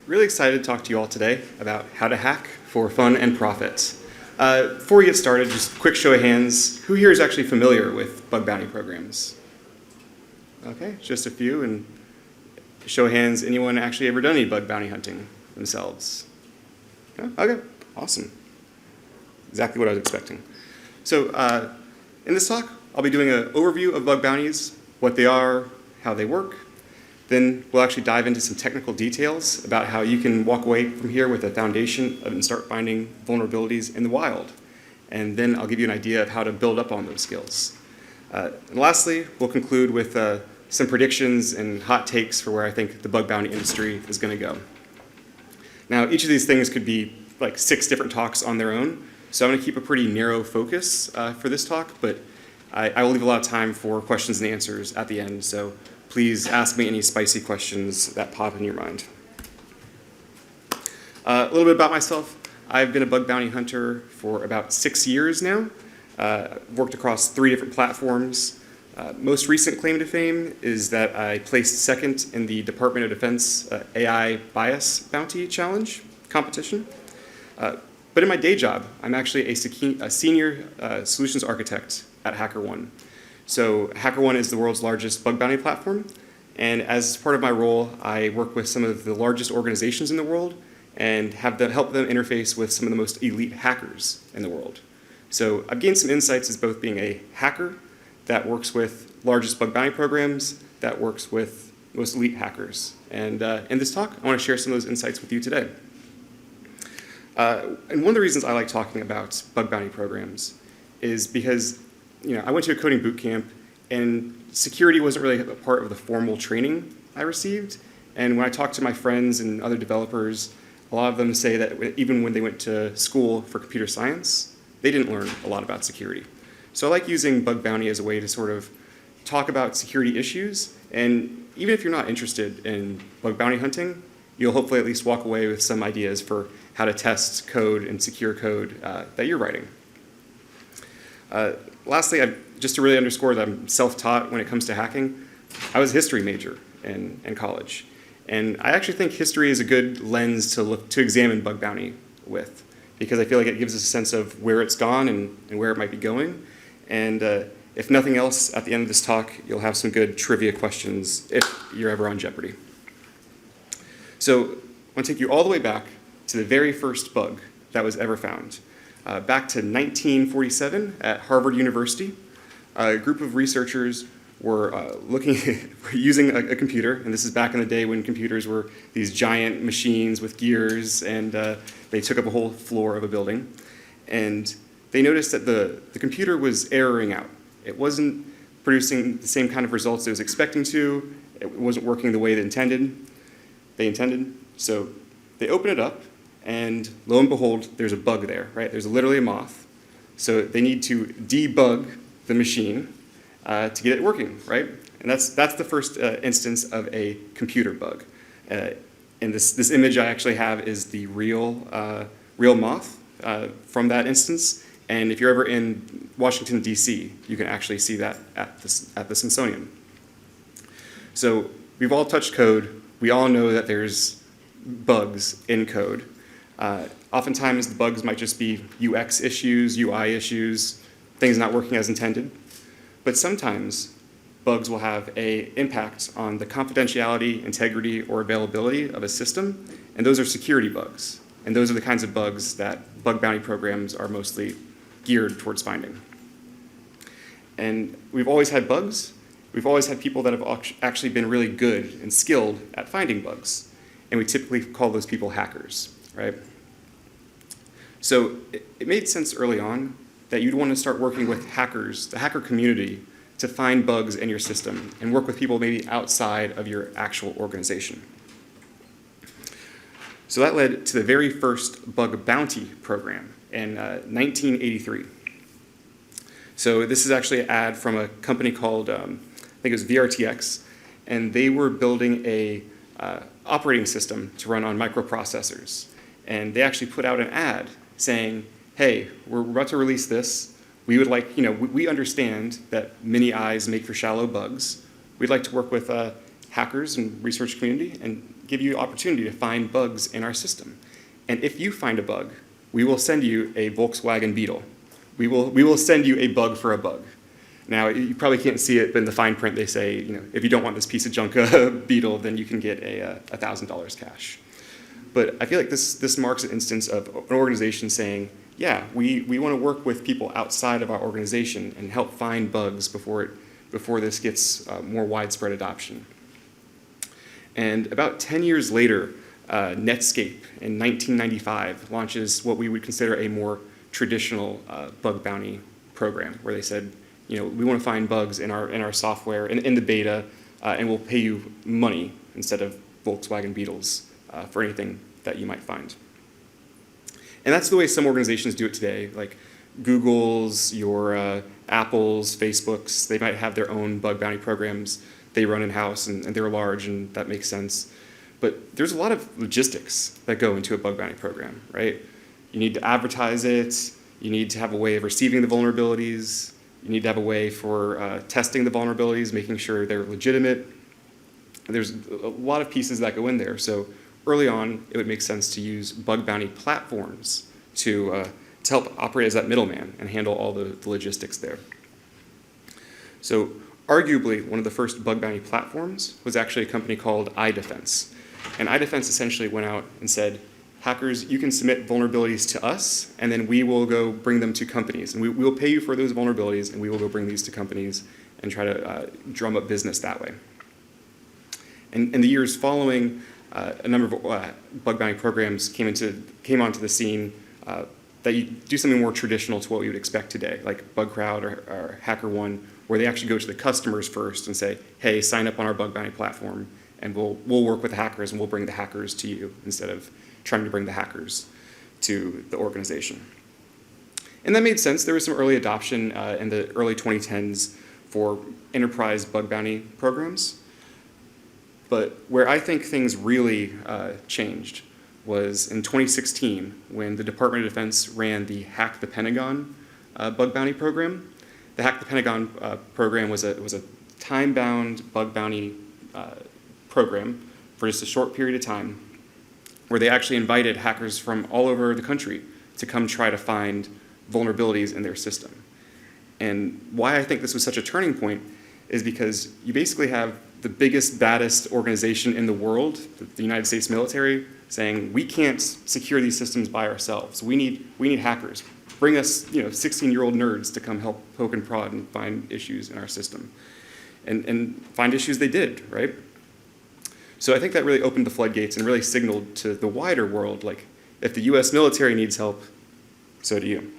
Really excited to talk to you all today about how to hack for fun and profit. Before we get started, just a quick show of hands. Who here is actually familiar with bug bounty programs? Okay, just a few. And show of hands, anyone actually ever done any bug bounty hunting themselves? No? Okay, awesome. Exactly what I was expecting. So in this talk, I'll be doing an overview of bug bounties, what they are, how they work. Then we'll actually dive into some technical details about how you can walk away from here with a foundation and start finding vulnerabilities in the wild. And then I'll give you an idea of how to build up on those skills. And lastly, we'll conclude with some predictions and hot takes for where I think the bug bounty industry is going to go. Now, each of these things could be like 6 different talks on their own, so I'm going to keep a pretty narrow focus for this talk, but I will leave a lot of time for questions and answers at the end, so please ask me any spicy questions that pop in your mind. A little bit about myself. I've been a bug bounty hunter for about 6 years now. Worked across 3 different platforms. Most recent claim to fame is that I placed second in the Department of Defense AI Bias Bounty Challenge competition. But in my day job, I'm actually a senior solutions architect at HackerOne. So HackerOne is the world's largest bug bounty platform, and as part of my role, I work with some of the largest organizations in the world and help them interface with some of the most elite hackers in the world. So I've gained some insights as both being a hacker that works with largest bug bounty programs, that works with most elite hackers. And in this talk, I want to share some of those insights with you today. And one of the reasons I like talking about bug bounty programs is because I went to a coding boot camp, and security wasn't really a part of the formal training I received. And when I talked to my friends and other developers, a lot of them say that even when they went to school for computer science, they didn't learn a lot about security. So I like using bug bounty as a way to sort of talk about security issues. And even if you're not interested in bug bounty hunting, you'll hopefully at least walk away with some ideas for how to test code and secure code that you're writing. Lastly, just to really underscore that I'm self-taught when it comes to hacking, I was a history major in college. And I actually think history is a good lens to examine bug bounty with, because I feel like it gives us a sense of where it's gone and where it might be going. And if nothing else, at the end of this talk, you'll have some good trivia questions if you're ever on Jeopardy. So I want to take you all the way back to the very first bug that was ever found. Back to 1947 at Harvard University, a group of researchers were using a computer, and this is back in the day when computers were these giant machines with gears, and they took up a whole floor of a building. And they noticed that the computer was erroring out. It wasn't producing the same kind of results it was expecting to. It wasn't working the way they intended. So they opened it up, and lo and behold, there's a bug there, right? There's literally a moth. So they need to debug the machine to get it working, right? And that's the first instance of a computer bug. And this image I actually have is the real moth from that instance. And if you're ever in Washington, D.C., you can actually see that at the Smithsonian. So we've all touched code. We all know that there's bugs in code. Oftentimes, the bugs might just be UX issues, UI issues, things not working as intended. But sometimes, bugs will have an impact on the confidentiality, integrity, or availability of a system, and those are security bugs. And those are the kinds of bugs that bug bounty programs are mostly geared towards finding. And we've always had bugs. We've always had people that have actually been really good and skilled at finding bugs. And we typically call those people hackers, right? So it made sense early on that you'd want to start working with hackers, the hacker community, to find bugs in your system and work with people maybe outside of your actual organization. So that led to the very first bug bounty program in 1983. So this is actually an ad from a company called, I think it was VRTX, and they were building a operating system to run on microprocessors. And they actually put out an ad saying, hey, we're about to release this. We would like, we understand that many eyes make for shallow bugs. We'd like to work with hackers and research community and give you opportunity to find bugs in our system. And if you find a bug, we will send you a Volkswagen Beetle. We will send you a bug for a bug. Now, you probably can't see it, but in the fine print they say, if you don't want this piece of junk Beetle, then you can get a $1,000 cash. But I feel like this marks an instance of an organization saying, yeah, we want to work with people outside of our organization and help find bugs before this gets more widespread adoption. And about 10 years later, Netscape in 1995 launches what we would consider a more traditional bug bounty program, where they said, we want to find bugs in our software, in the beta, and we'll pay you money instead of Volkswagen Beetles for anything that you might find. And that's the way some organizations do it today, like Google's, your Apple's, Facebook's. They might have their own bug bounty programs they run in-house, and they're large, and that makes sense. But there's a lot of logistics that go into a bug bounty program, right? You need to advertise it. You need to have a way of receiving the vulnerabilities. You need to have a way for testing the vulnerabilities, making sure they're legitimate. There's a lot of pieces that go in there. So early on, it would make sense to use bug bounty platforms to help operate as that middleman and handle all the logistics there. So arguably, one of the first bug bounty platforms was actually a company called iDefense. And iDefense essentially went out and said, hackers, you can submit vulnerabilities to us, and then we will go bring them to companies. And we will pay you for those vulnerabilities, and we will go bring these to companies and try to drum up business that way. And in the years following, a number of bug bounty programs came onto the scene that you do something more traditional to what we would expect today, like BugCrowd or HackerOne, where they actually go to the customers first and say, hey, sign up on our bug bounty platform, and we'll work with the hackers, and we'll bring the hackers to you instead of trying to bring the hackers to the organization. And that made sense. There was some early adoption in the early 2010s for enterprise bug bounty programs. But where I think things really changed was in 2016 when the Department of Defense ran the Hack the Pentagon bug bounty program. The Hack the Pentagon program was a time-bound bug bounty program for just a short period of time, where they actually invited hackers from all over the country to come try to find vulnerabilities in their system. And why I think this was such a turning point is because you basically have the biggest, baddest organization in the world, the United States military, saying, we can't secure these systems by ourselves. We need hackers. Bring us 16-year-old nerds to come help poke and prod and find issues in our system. And find issues they did, right? So I think that really opened the floodgates and really signaled to the wider world, like, if the US military needs help, so do you.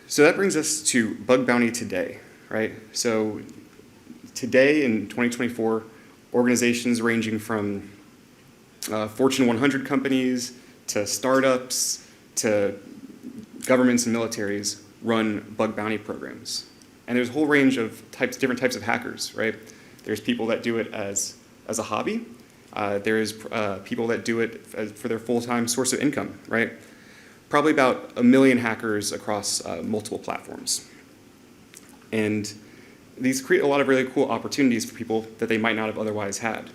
So that brings us to bug bounty today, right? So today in 2024, organizations ranging from Fortune 100 companies to startups to governments and militaries run bug bounty programs. And there's a whole range of different types of hackers, right? There's people that do it as a hobby. There's people that do it for their full-time source of income, right? Probably about 1 million hackers across multiple platforms. And these create a lot of really cool opportunities for people that they might not have otherwise had.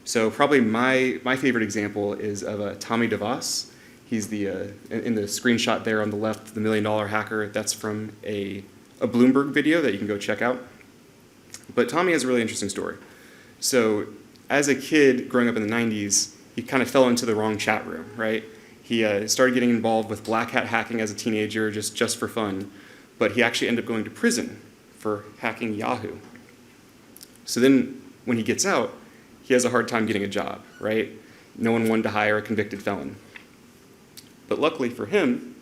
So probably my favorite example is of Tommy DeVos. He's in the screenshot there on the left, the $1 million hacker. That's from a Bloomberg video that you can go check out. But Tommy has a really interesting story. So as a kid growing up in the 90s, he kind of fell into the wrong chat room, right? He started getting involved with black hat hacking as a teenager just for fun, but he actually ended up going to prison for hacking Yahoo. So then when he gets out, he has a hard time getting a job, right? No one wanted to hire a convicted felon. But luckily for him,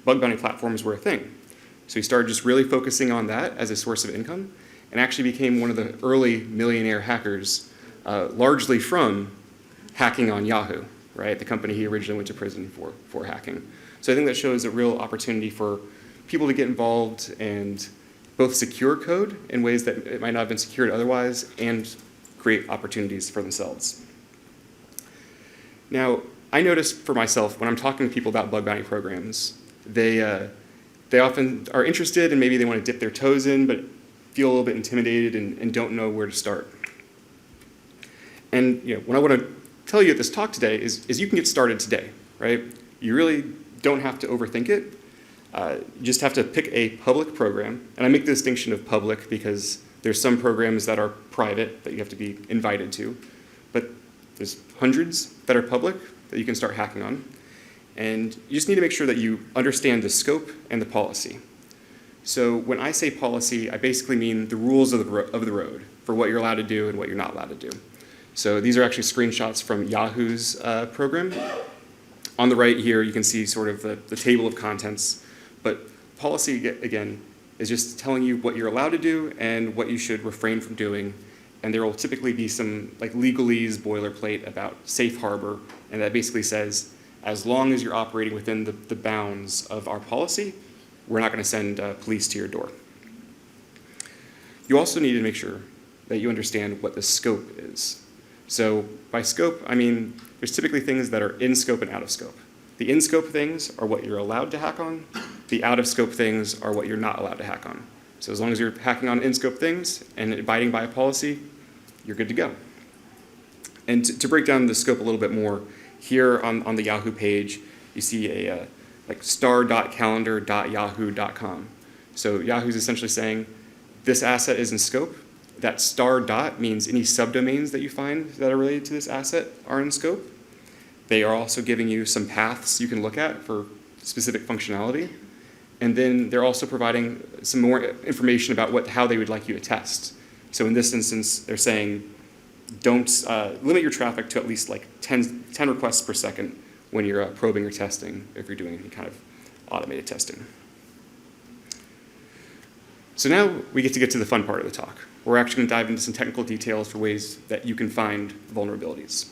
bug bounty platforms were a thing. So he started just really focusing on that as a source of income and actually became one of the early millionaire hackers, largely from hacking on Yahoo, right? The company he originally went to prison for hacking. So I think that shows a real opportunity for people to get involved and both secure code in ways that it might not have been secured otherwise and create opportunities for themselves. Now, I noticed for myself when I'm talking to people about bug bounty programs, they often are interested and maybe they want to dip their toes in, but feel a little bit intimidated and don't know where to start. And what I want to tell you at this talk today is you can get started today, right? You really don't have to overthink it. You just have to pick a public program. And I make the distinction of public because there's some programs that are private that you have to be invited to. But there's hundreds that are public that you can start hacking on. And you just need to make sure that you understand the scope and the policy. So when I say policy, I basically mean the rules of the road for what you're allowed to do and what you're not allowed to do. So these are actually screenshots from Yahoo's program. On the right here, you can see sort of the table of contents. But policy, again, is just telling you what you're allowed to do and what you should refrain from doing. And there will typically be some like legalese boilerplate about safe harbor. And that basically says, as long as you're operating within the bounds of our policy, we're not going to send police to your door. You also need to make sure that you understand what the scope is. So by scope, I mean there's typically things that are in scope and out of scope. The in scope things are what you're allowed to hack on. The out of scope things are what you're not allowed to hack on. So as long as you're hacking on in scope things and abiding by a policy, you're good to go. And to break down the scope a little bit more, here on the Yahoo page, you see a like star.calendar.yahoo.com. So Yahoo's essentially saying this asset is in scope. That star dot means any subdomains that you find that are related to this asset are in scope. They are also giving you some paths you can look at for specific functionality. And then they're also providing some more information about how they would like you to test. So in this instance, they're saying don't limit your traffic to at least like 10 requests per second when you're probing or testing, if you're doing any kind of automated testing. So now we get to the fun part of the talk. We're actually going to dive into some technical details for ways that you can find vulnerabilities.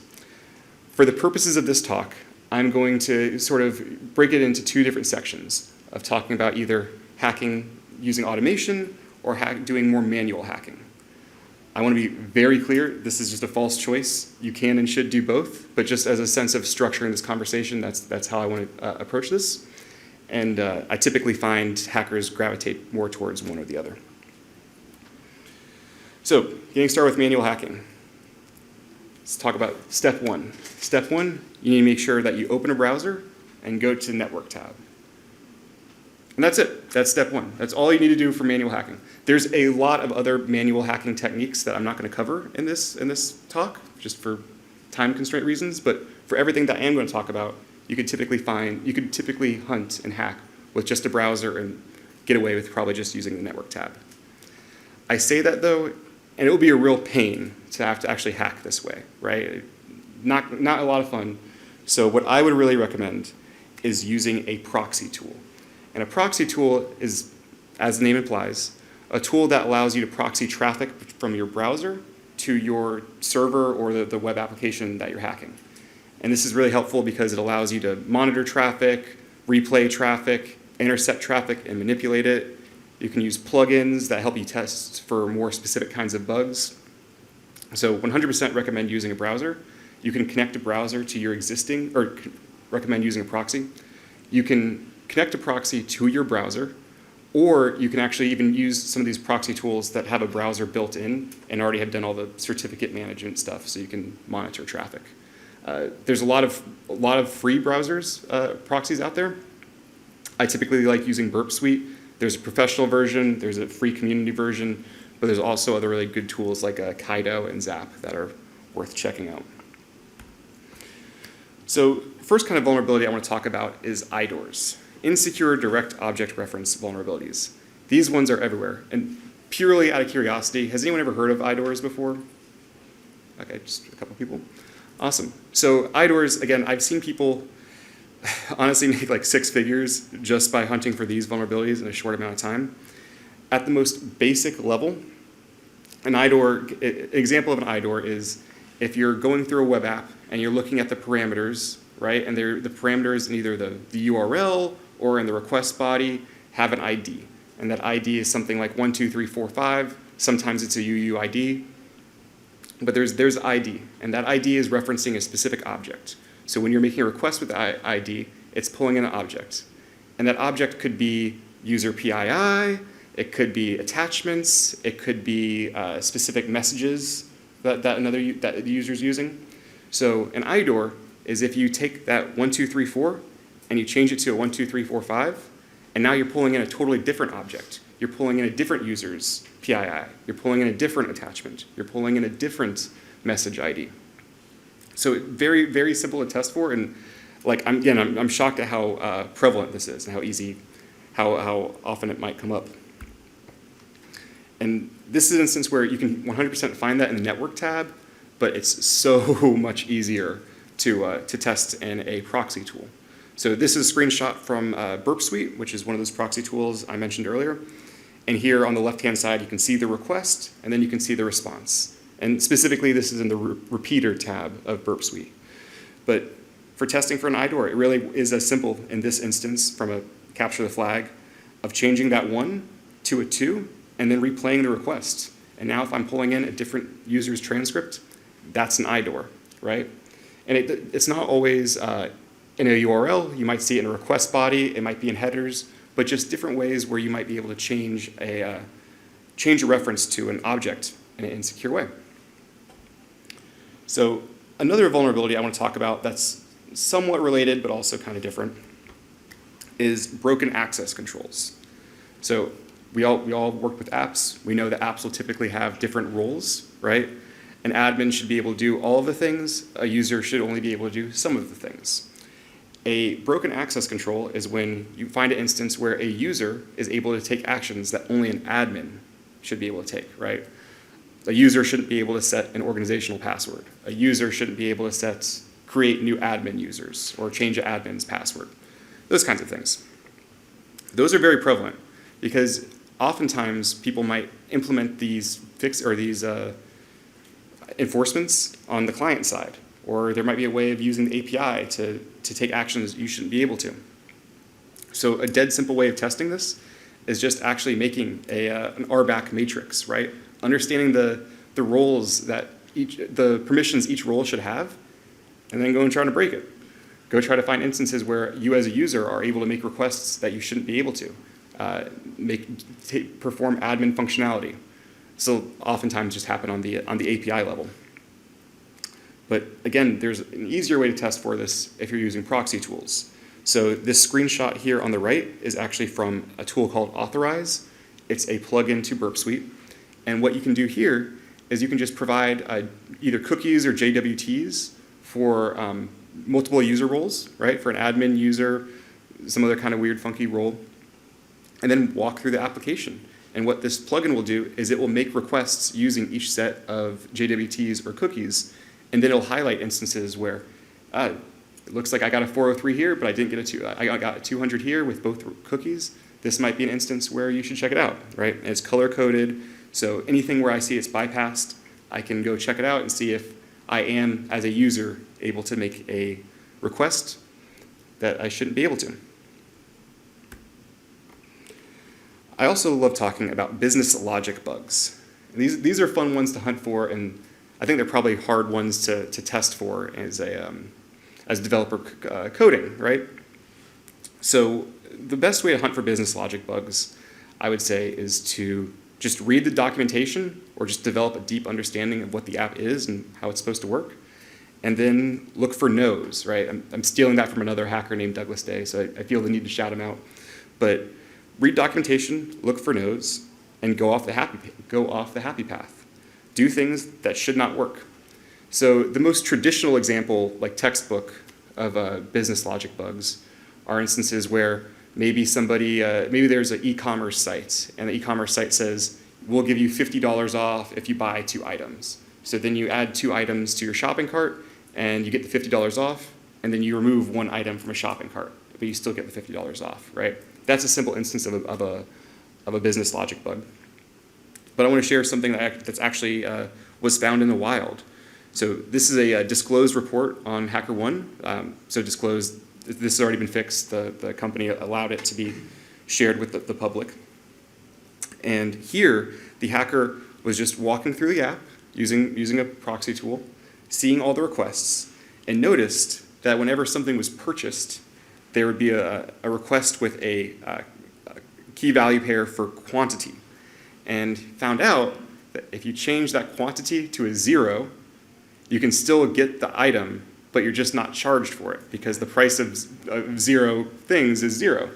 For the purposes of this talk, I'm going to sort of break it into two different sections of talking about either hacking using automation or doing more manual hacking. I want to be very clear, this is just a false choice. You can and should do both, but just as a sense of structuring this conversation, that's how I want to approach this. And I typically find hackers gravitate more towards one or the other. So, getting started with manual hacking. Let's talk about step one. Step one, you need to make sure that you open a browser and go to the network tab. And that's it. That's step one. That's all you need to do for manual hacking. There's a lot of other manual hacking techniques that I'm not going to cover in this talk, just for time constraint reasons. But for everything that I am going to talk about, you could typically hunt and hack with just a browser and get away with probably just using the network tab. I say that though, and it will be a real pain to have to actually hack this way, right? Not a lot of fun. So what I would really recommend is using a proxy tool. And a proxy tool is, as the name implies, a tool that allows you to proxy traffic from your browser to your server or the web application that you're hacking. And this is really helpful because it allows you to monitor traffic, replay traffic, intercept traffic, and manipulate it. You can use plugins that help you test for more specific kinds of bugs. So 100% recommend using a browser. You can connect a browser to your existing, or recommend using a proxy. You can connect a proxy to your browser, or you can actually even use some of these proxy tools that have a browser built in and already have done all the certificate management stuff so you can monitor traffic. There's a lot of free browsers, proxies out there. I typically like using Burp Suite. There's a professional version, there's a free community version, but there's also other really good tools like Kaido and Zap that are worth checking out. So first kind of vulnerability I want to talk about is IDORs, insecure direct object reference vulnerabilities. These ones are everywhere. And purely out of curiosity, has anyone ever heard of IDORs before? Okay, just a couple people. Awesome. So IDORs, again, I've seen people honestly make like 6 figures just by hunting for these vulnerabilities in a short amount of time. At the most basic level, an example of an IDOR is if you're going through a web app and you're looking at the parameters, right, and the parameters in either the URL or in the request body have an ID. And that ID is something like 12345. Sometimes it's a UUID. But there's ID, and that ID is referencing a specific object. So when you're making a request with ID, it's pulling in an object. And that object could be user PII, It could be attachments. It could be specific messages that the user's using. So an IDOR is if you take that 1, 2, 3, 4 and you change it to a 1, 2, 3, 4, 5, and now you're pulling in a totally different object. You're pulling in a different user's PII. You're pulling in a different attachment. You're pulling in a different message ID. So very, very simple to test for, and like I'm shocked at how prevalent this is and how easy, how often it might come up. And this is an instance where you can 100% find that in the network tab, but it's so much easier to test in a proxy tool. So this is a screenshot from Burp Suite, which is one of those proxy tools I mentioned earlier. And here on the left-hand side, you can see the request, and then you can see the response. And specifically, this is in the repeater tab of Burp Suite. But for testing for an IDOR, it really is as simple in this instance from a capture the flag of changing that 1 to a 2 and then replaying the request. And now if I'm pulling in a different user's transcript, that's an IDOR, right? And it's not always in a URL. You might see it in a request body. It might be in headers, but just different ways where you might be able to change a reference to an object in an insecure way. So another vulnerability I want to talk about that's somewhat related but also kind of different is broken access controls. So we all work with apps. We know that apps will typically have different roles, right? An admin should be able to do all of the things. A user should only be able to do some of the things. A broken access control is when you find an instance where a user is able to take actions that only an admin should be able to take, right? A user shouldn't be able to set an organizational password. A user shouldn't be able to create new admin users or change an admin's password. Those kinds of things. Those are very prevalent because oftentimes people might implement these enforcements on the client side, or there might be a way of using the API to take actions you shouldn't be able to. So a dead simple way of testing this is just actually making an RBAC matrix, right? Understanding the roles that the permissions each role should have, and then go and try to break it. Go try to find instances where you as a user are able to make requests that you shouldn't be able to, perform admin functionality. So oftentimes just happen on the API level. But again, there's an easier way to test for this if you're using proxy tools. So this screenshot here on the right is actually from a tool called Authorize. It's a plugin to Burp Suite. And what you can do here is you can just provide either cookies or JWTs for multiple user roles, right? For an admin user, some other kind of weird, funky role, and then walk through the application. And what this plugin will do is it will make requests using each set of JWTs or cookies, and then it'll highlight instances where it looks like I got a 403 here, but I didn't get I got a 200 here with both cookies. This might be an instance where you should check it out, right? And it's color-coded, so anything where I see it's bypassed, I can go check it out and see if I am, as a user, able to make a request that I shouldn't be able to. I also love talking about business logic bugs. These are fun ones to hunt for, and I think they're probably hard ones to test for as developer coding, right? So the best way to hunt for business logic bugs, I would say, is to just read the documentation or just develop a deep understanding of what the app is and how it's supposed to work, and then look for no's, right? I'm stealing that from another hacker named Douglas Day, so I feel the need to shout him out. But read documentation, look for no's, and go off the happy path. Do things that should not work. So the most traditional example, like textbook, of business logic bugs are instances where maybe there's an e-commerce site, and the e-commerce site says, we'll give you $50 off if you buy 2 items. So then you add 2 items to your shopping cart, and you get the $50 off, and then you remove 1 item from a shopping cart, but you still get the $50 off, right? That's a simple instance of a business logic bug. But I want to share something that's actually was found in the wild. So this is a disclosed report on HackerOne. So disclosed, this has already been fixed. The company allowed it to be shared with the public. And here, the hacker was just walking through the app using a proxy tool, seeing all the requests, and noticed that whenever something was purchased, there would be a request with a key value pair for quantity, and found out that if you change that quantity to a 0, you can still get the item, but you're just not charged for it because the price of 0 things is 0,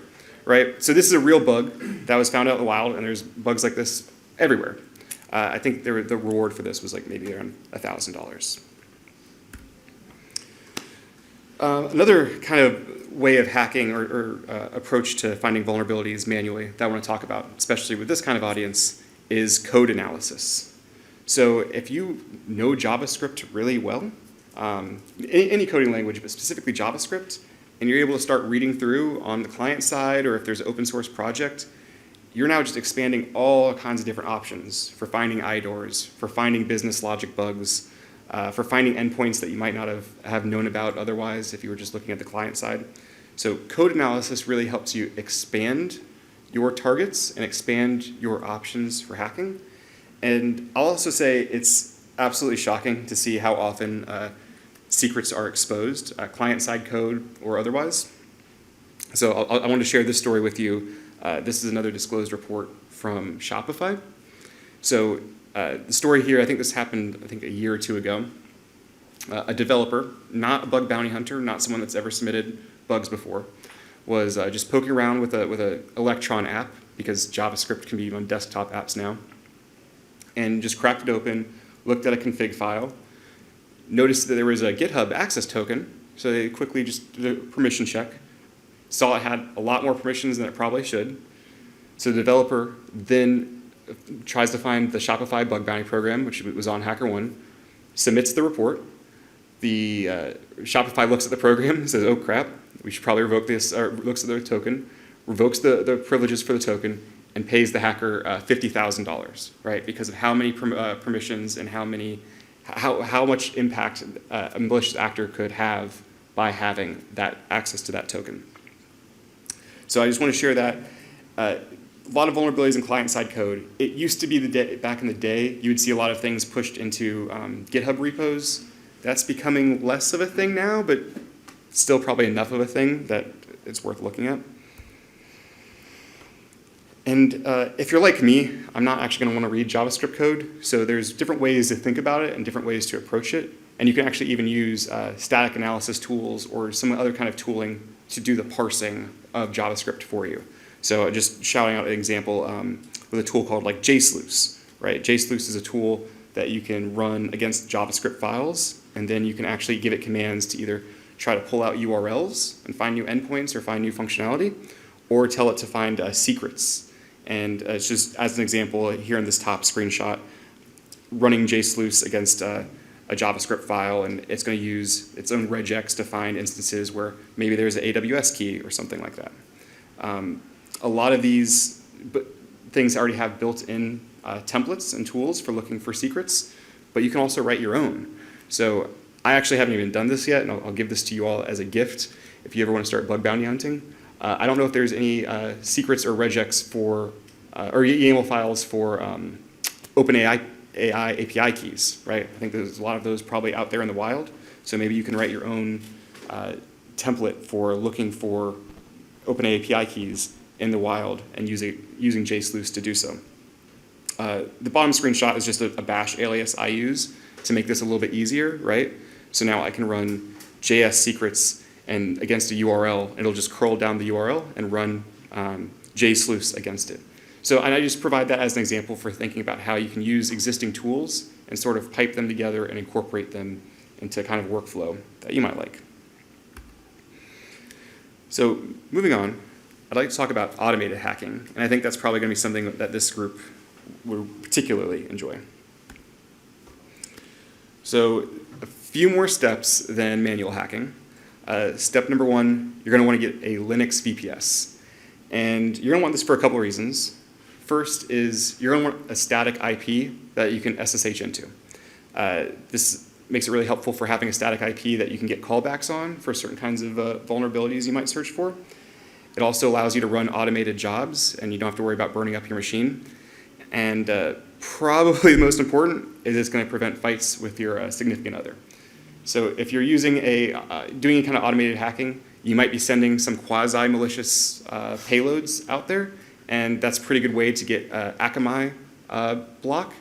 right? So this is a real bug that was found out in the wild, and there's bugs like this everywhere. I think the reward for this was like maybe around $1,000. Another kind of way of hacking or approach to finding vulnerabilities manually that I want to talk about, especially with this kind of audience, is code analysis. So if you know JavaScript really well, any coding language, but specifically JavaScript, and you're able to start reading through on the client side, or if there's an open source project, you're now just expanding all kinds of different options for finding IDORs, for finding business logic bugs, for finding endpoints that you might not have known about otherwise if you were just looking at the client side. So code analysis really helps you expand your targets and expand your options for hacking. And I'll also say it's absolutely shocking to see how often secrets are exposed, client-side code or otherwise. So I wanted to share this story with you. This is another disclosed report from Shopify. So the story here, I think this happened, a year or two ago. A developer, not a bug bounty hunter, not someone that's ever submitted bugs before, was just poking around with a Electron app, because JavaScript can be on desktop apps now, and just cracked it open, looked at a config file, noticed that there was a GitHub access token, so they quickly just did a permission check, saw it had a lot more permissions than it probably should. So the developer then tries to find the Shopify bug bounty program, which was on HackerOne, submits the report. The Shopify looks at the program and says, oh crap, we should probably revoke this, or looks at the token, revokes the privileges for the token, and pays the hacker $50,000, right? Because of how many permissions and how much impact a malicious actor could have by having that access to that token. So I just want to share that. A lot of vulnerabilities in client-side code. It used to be back in the day, you would see a lot of things pushed into GitHub repos. That's becoming less of a thing now, but still probably enough of a thing that it's worth looking at. And if you're like me, I'm not actually going to want to read JavaScript code. So there's different ways to think about it and different ways to approach it. And you can actually even use static analysis tools or some other kind of tooling to do the parsing of JavaScript for you. So just shouting out an example with a tool called like JSluice, right? JSluice is a tool that you can run against JavaScript files, and then you can actually give it commands to either try to pull out URLs and find new endpoints or find new functionality, or tell it to find secrets. And it's just as an example here in this top screenshot, running JSluice against a JavaScript file, and it's going to use its own regex to find instances where maybe there's an AWS key or something like that. A lot of these things already have built-in templates and tools for looking for secrets, but you can also write your own. So I actually haven't even done this yet, and I'll give this to you all as a gift if you ever want to start bug bounty hunting. I don't know if there's any secrets or regex for, or YAML files for OpenAI API keys, right? I think there's a lot of those probably out there in the wild. So maybe you can write your own template for looking for OpenAI API keys in the wild and using JSluice to do so. The bottom screenshot is just a bash alias I use to make this a little bit easier, right? So now I can run JS secrets and against a URL, and it'll just curl down the URL and run JSluice against it. So and I just provide that as an example for thinking about how you can use existing tools and sort of pipe them together and incorporate them into kind of workflow that you might like. So moving on, I'd like to talk about automated hacking, and I think that's probably going to be something that this group would particularly enjoy. So a few more steps than manual hacking. Step number one, you're going to want to get a Linux VPS. And you're going to want this for a couple of reasons. First is you're going to want a static IP that you can SSH into. This makes it really helpful for having a static IP that you can get callbacks on for certain kinds of vulnerabilities you might search for. It also allows you to run automated jobs, and you don't have to worry about burning up your machine. And probably the most important is it's going to prevent fights with your significant other. So if you're using doing any kind of automated hacking, you might be sending some quasi-malicious payloads out there, and that's a pretty good way to get Akamai block.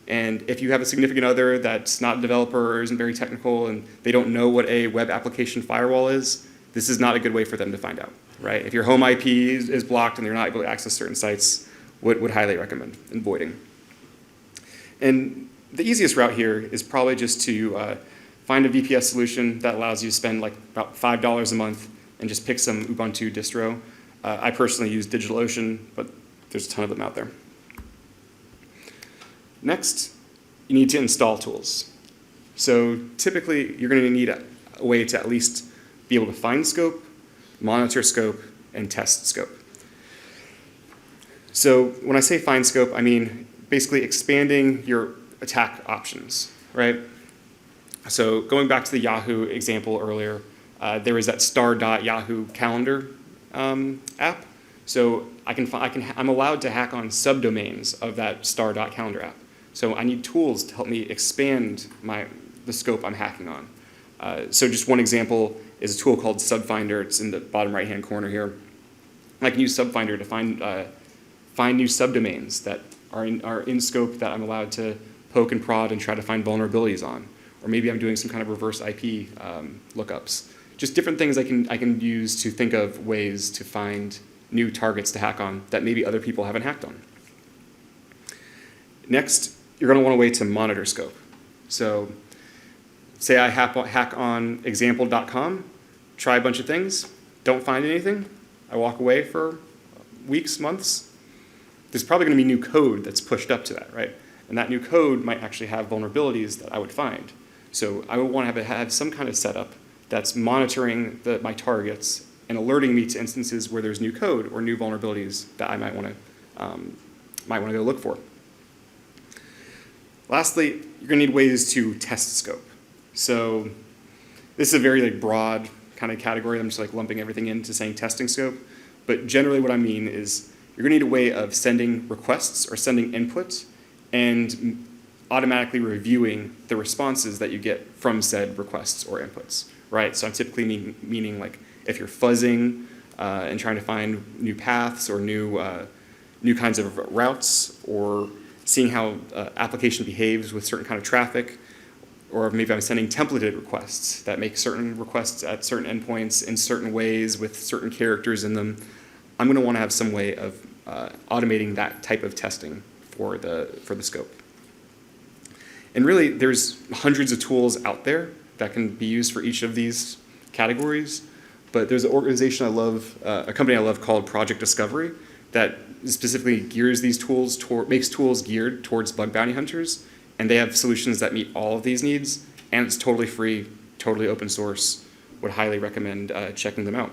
And if you have a significant other that's not a developer or isn't very technical and they don't know what a web application firewall is, this is not a good way for them to find out, right? If your home IP is blocked and they're not able to access certain sites, would highly recommend avoiding. And the easiest route here is probably just to find a VPS solution that allows you to spend like about $5 a month and just pick some Ubuntu distro. I personally use DigitalOcean, but there's a ton of them out there. Next, you need to install tools. So typically, you're going to need a way to at least be able to find scope, monitor scope, and test scope. So when I say find scope, I mean basically expanding your attack options, right? So going back to the Yahoo example earlier, there was that star.yahoo calendar app. So I'm allowed to hack on subdomains of that star.calendar app. So I need tools to help me expand the scope I'm hacking on. So just one example is a tool called Subfinder. It's in the bottom right-hand corner here. I can use Subfinder to find new subdomains that are in scope that I'm allowed to poke and prod and try to find vulnerabilities on. Or maybe I'm doing some kind of reverse IP lookups. Just different things I can use to think of ways to find new targets to hack on that maybe other people haven't hacked on. Next, you're going to want a way to monitor scope. So say I hack on example.com, try a bunch of things, don't find anything, I walk away for weeks, months. There's probably going to be new code that's pushed up to that, right? And that new code might actually have vulnerabilities that I would find. So I would want to have some kind of setup that's monitoring my targets and alerting me to instances where there's new code or new vulnerabilities that I might want to go look for. Lastly, you're going to need ways to test scope. So this is a very broad kind of category. I'm just like lumping everything into saying testing scope. But generally what I mean is you're going to need a way of sending requests or sending input and automatically reviewing the responses that you get from said requests or inputs, right? So I'm typically meaning like if you're fuzzing and trying to find new paths or new kinds of routes, or seeing how application behaves with certain kind of traffic, or maybe I'm sending templated requests that make certain requests at certain endpoints in certain ways with certain characters in them. I'm going to want to have some way of automating that type of testing for the scope. And really, there's hundreds of tools out there that can be used for each of these categories. But there's an organization I love, a company I love called Project Discovery, that specifically gears these tools makes tools geared towards bug bounty hunters, and they have solutions that meet all of these needs, and it's totally free, totally open source. Would highly recommend checking them out.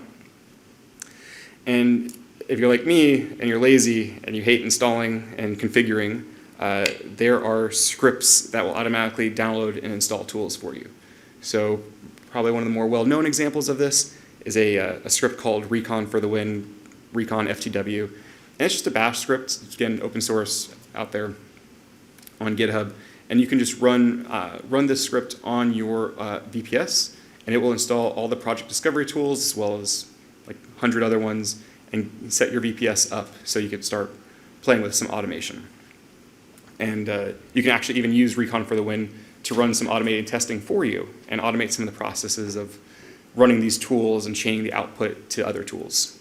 And if you're like me and you're lazy and you hate installing and configuring, there are scripts that will automatically download and install tools for you. So probably one of the more well-known examples of this is a script called Recon for the Win, Recon FTW. And it's just a bash script. It's, again, open source out there on GitHub. And you can just run this script on your VPS, and it will install all the Project Discovery tools as well as like 100 other ones, and set your VPS up so you can start playing with some automation. And you can actually even use Recon for the Win to run some automated testing for you and automate some of the processes of running these tools and chaining the output to other tools.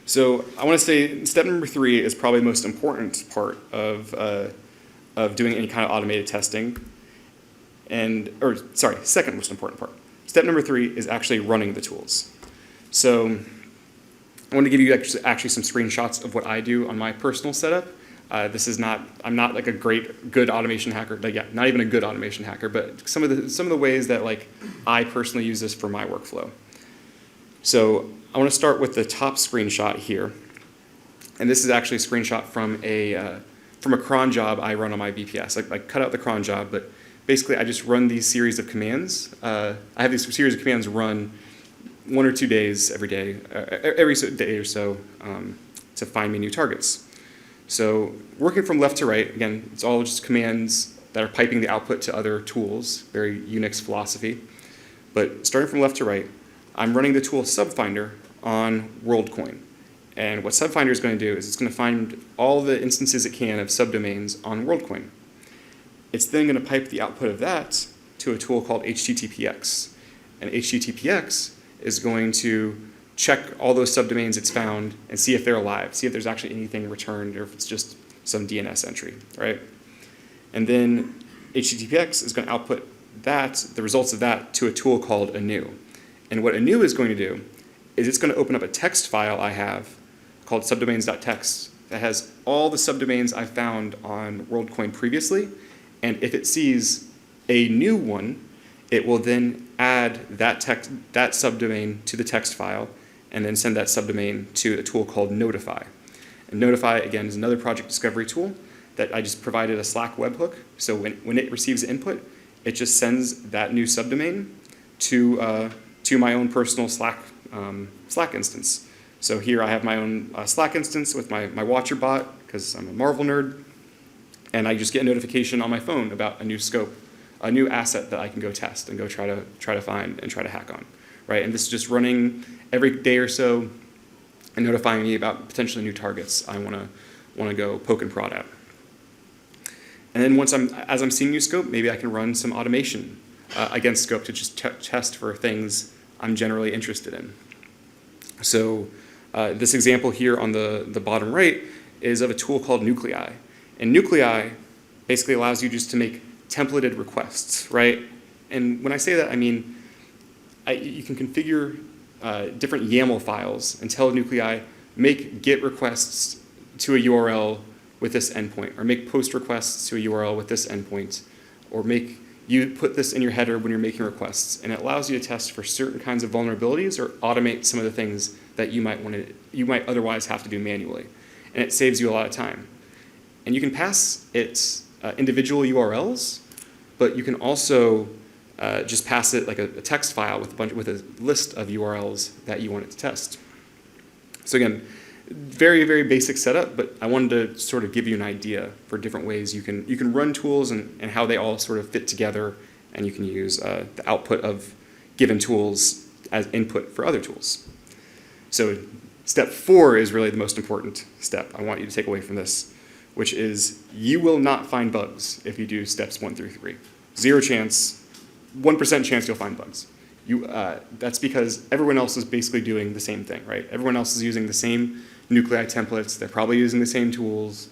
So I want to say step number 3 is probably the most important part of doing any kind of automated testing. Second most important part. Step number 3 is actually running the tools. So I want to give you actually some screenshots of what I do on my personal setup. I'm not like a good automation hacker. Not even a good automation hacker, but some of the ways that like I personally use this for my workflow. So I want to start with the top screenshot here, and this is actually a screenshot from a cron job I run on my VPS. I cut out the cron job, but basically I just run these series of commands. I have these series of commands run 1 or 2 days every day, every day or so, to find me new targets. So working from left to right, again, it's all just commands that are piping the output to other tools, very Unix philosophy. But starting from left to right, I'm running the tool Subfinder on WorldCoin. And what Subfinder is going to do is it's going to find all the instances it can of subdomains on WorldCoin. It's then going to pipe the output of that to a tool called HTTPX. And HTTPX is going to check all those subdomains it's found and see if they're alive, see if there's actually anything returned or if it's just some DNS entry, right? And then HTTPX is going to output the results of that, to a tool called anew. And what anew is going to do is it's going to open up a text file I have called subdomains.txt that has all the subdomains I found on WorldCoin previously. And if it sees a new one, it will then add that subdomain to the text file and then send that subdomain to a tool called Notify. And Notify, again, is another project discovery tool that I just provided a Slack webhook. So when it receives input, it just sends that new subdomain to my own personal Slack instance. So here I have my own Slack instance with my Watcher bot, because I'm a Marvel nerd, and I just get a notification on my phone about a new scope, a new asset that I can go test and go try to find and try to hack on, right? And this is just running every day or so and notifying me about potentially new targets I want to go poke and prod at. And then as I'm seeing new scope, maybe I can run some automation against scope to just test for things I'm generally interested in. So this example here on the bottom right is of a tool called Nuclei. And Nuclei basically allows you just to make templated requests, right? And when I say that, I mean you can configure different YAML files and tell Nuclei, make GET requests to a URL with this endpoint, or make post requests to a URL with this endpoint, or you put this in your header when you're making requests, and it allows you to test for certain kinds of vulnerabilities or automate some of the things that you might otherwise have to do manually, and it saves you a lot of time. And you can pass it individual URLs, but you can also just pass it like a text file with a list of URLs that you want it to test. So again, very, very basic setup, but I wanted to sort of give you an idea for different ways you can run tools and how they all sort of fit together, and you can use the output of given tools as input for other tools. So step 4 is really the most important step I want you to take away from this, which is you will not find bugs if you do steps 1 through 3. 0 chance, 1% chance you'll find bugs. That's because everyone else is basically doing the same thing, right? Everyone else is using the same Nuclei templates. They're probably using the same tools.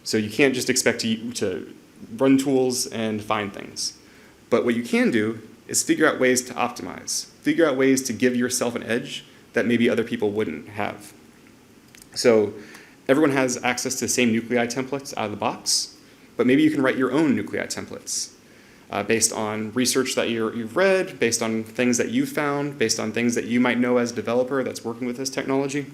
So you can't just expect to run tools and find things. But what you can do is figure out ways to optimize, figure out ways to give yourself an edge that maybe other people wouldn't have. So everyone has access to the same Nuclei templates out of the box, but maybe you can write your own Nuclei templates. Based on research that you've read, based on things that you've found, based on things that you might know as a developer that's working with this technology.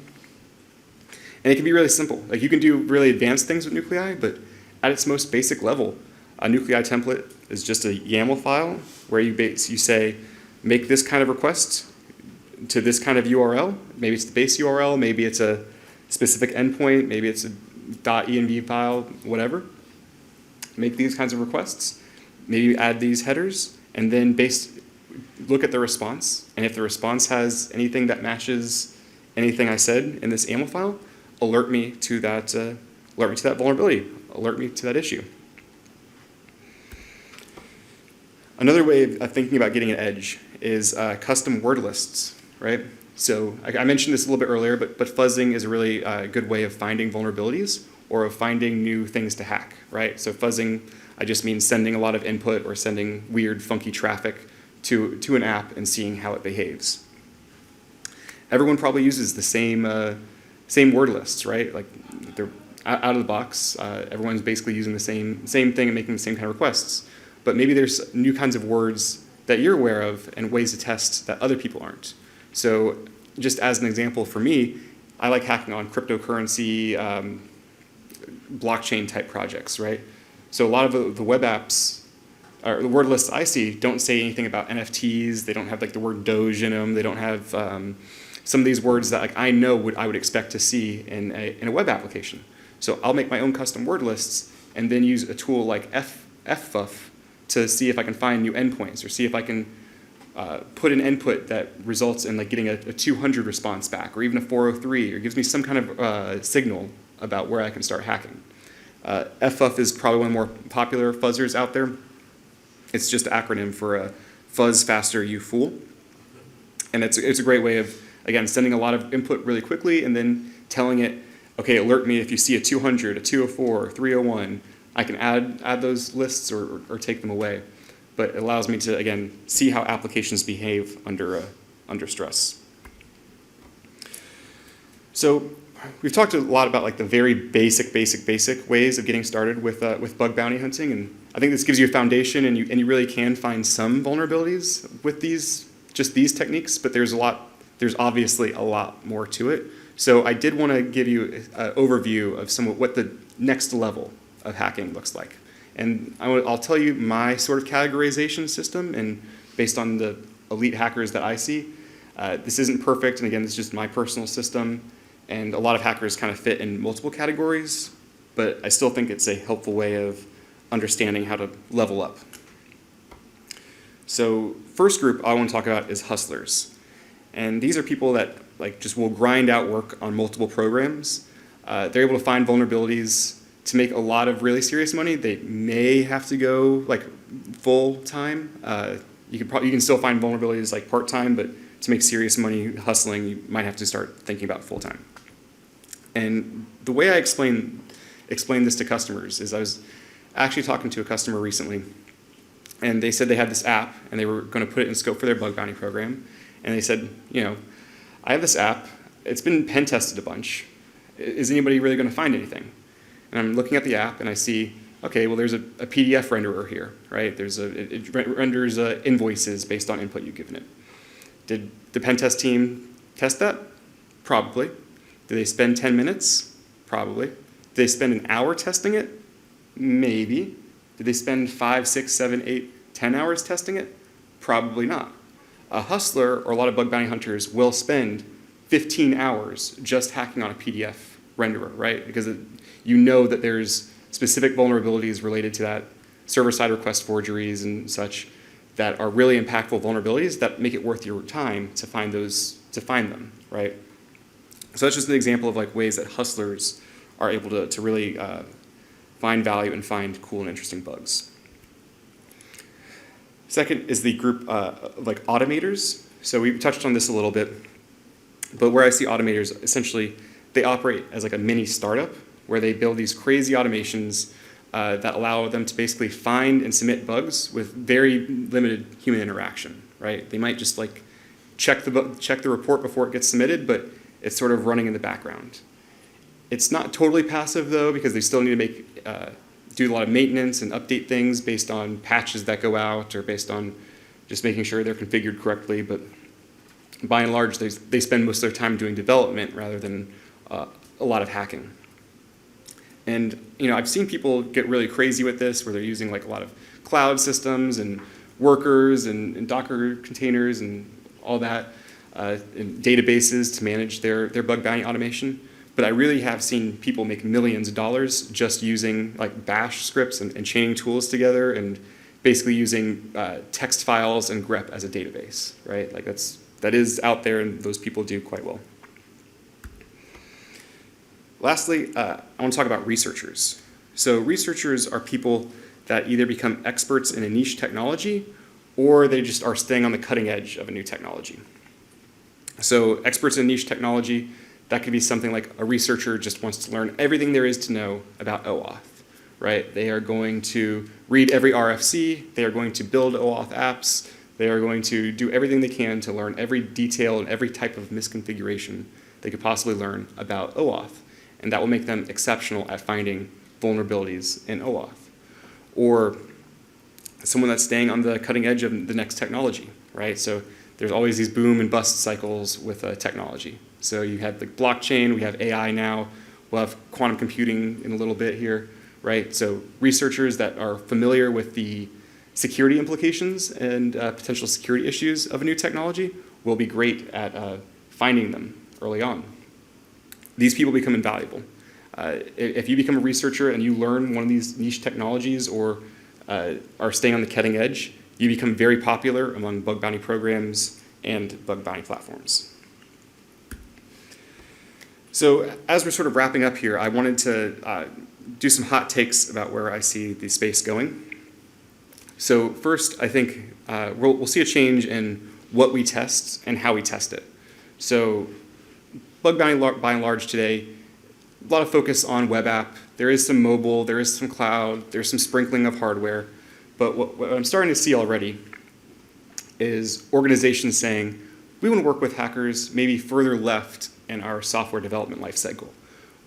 And it can be really simple. Like, you can do really advanced things with Nuclei, but at its most basic level, a Nuclei template is just a YAML file where you say, make this kind of request to this kind of URL. Maybe it's the base URL, maybe it's a specific endpoint, maybe it's a .env file, whatever. Make these kinds of requests. Maybe add these headers, and then look at the response. And if the response has anything that matches anything I said in this YAML file, alert me to that vulnerability, alert me to that issue. Another way of thinking about getting an edge is custom word lists, right? So I mentioned this a little bit earlier, but fuzzing is a really good way of finding vulnerabilities or of finding new things to hack, right? So fuzzing, I just mean sending a lot of input or sending weird, funky traffic to an app and seeing how it behaves. Everyone probably uses the same word lists, right? Like, they're out of the box. Everyone's basically using the same thing and making the same kind of requests. But maybe there's new kinds of words that you're aware of and ways to test that other people aren't. So just as an example for me, I like hacking on cryptocurrency, blockchain type projects, right? So a lot of the web apps, or the word lists I see, don't say anything about NFTs. They don't have like the word Doge in them. They don't have some of these words that I know I would expect to see in a web application. So I'll make my own custom word lists and then use a tool like FFuff to see if I can find new endpoints or see if I can put an input that results in like getting a 200 response back, or even a 403, or gives me some kind of signal about where I can start hacking. FUF is probably one of the more popular fuzzers out there. It's just an acronym for fuzz faster, you fool. And it's a great way of, again, sending a lot of input really quickly and then telling it, okay, alert me if you see a 200, a 204, 301. I can add those lists or take them away. But it allows me to, again, see how applications behave under stress. So we've talked a lot about like the very basic ways of getting started with bug bounty hunting, and I think this gives you a foundation, and you really can find some vulnerabilities with these techniques, but there's obviously a lot more to it. So I did want to give you an overview of what the next level of hacking looks like. And I'll tell you my sort of categorization system, and based on the elite hackers that I see, this isn't perfect, and again, this is just my personal system, and a lot of hackers kind of fit in multiple categories, but I still think it's a helpful way of understanding how to level up. So first group I want to talk about is hustlers. And these are people that like just will grind out work on multiple programs. They're able to find vulnerabilities to make a lot of really serious money. They may have to go like full time. You can still find vulnerabilities like part time, but to make serious money hustling, you might have to start thinking about full time. And the way I explain this to customers is I was actually talking to a customer recently, and they said they had this app and they were going to put it in scope for their bug bounty program. And they said, I have this app. It's been pen tested a bunch. Is anybody really going to find anything? And I'm looking at the app and I see, okay, well, there's a PDF renderer here, right? It renders invoices based on input you've given it. Did the pen test team test that? Probably. Did they spend 10 minutes? Probably. Did they spend an hour testing it? Maybe. Did they spend 5, 6, 7, 8, 10 hours testing it? Probably not. A hustler or a lot of bug bounty hunters will spend 15 hours just hacking on a PDF renderer, right? Because you know that there's specific vulnerabilities related to that, server-side request forgeries and such, that are really impactful vulnerabilities that make it worth your time to find them, right? So that's just an example of like ways that hustlers are able to really find value and find cool and interesting bugs. Second is the group like automators. So we touched on this a little bit, but where I see automators, essentially, they operate as like a mini startup where they build these crazy automations that allow them to basically find and submit bugs with very limited human interaction, right? They might just like check the report before it gets submitted, but it's sort of running in the background. It's not totally passive though, because they still need to do a lot of maintenance and update things based on patches that go out or based on just making sure they're configured correctly. But by and large, they spend most of their time doing development rather than a lot of hacking. And I've seen people get really crazy with this, where they're using like a lot of cloud systems and workers and Docker containers and all that, and databases to manage their bug bounty automation. But I really have seen people make millions of dollars just using like bash scripts and chaining tools together and basically using text files and grep as a database, right? Like that is out there, and those people do quite well. Lastly, I want to talk about researchers. So researchers are people that either become experts in a niche technology or they just are staying on the cutting edge of a new technology. So experts in niche technology, that could be something like a researcher just wants to learn everything there is to know about OAuth, right? They are going to read every RFC, they are going to build OAuth apps, they are going to do everything they can to learn every detail and every type of misconfiguration they could possibly learn about OAuth. And that will make them exceptional at finding vulnerabilities in OAuth. Or someone that's staying on the cutting edge of the next technology, right? So there's always these boom and bust cycles with technology. So you have the blockchain, we have AI now, we'll have quantum computing in a little bit here, right? So researchers that are familiar with the security implications and potential security issues of a new technology will be great at finding them early on. These people become invaluable. If you become a researcher and you learn one of these niche technologies or are staying on the cutting edge, you become very popular among bug bounty programs and bug bounty platforms. So as we're sort of wrapping up here, I wanted to do some hot takes about where I see the space going. So first, I think we'll see a change in what we test and how we test it. So bug bounty, by and large today, a lot of focus on web app. There is some mobile, there is some cloud, there's some sprinkling of hardware. But what I'm starting to see already is organizations saying, we want to work with hackers maybe further left in our software development lifecycle.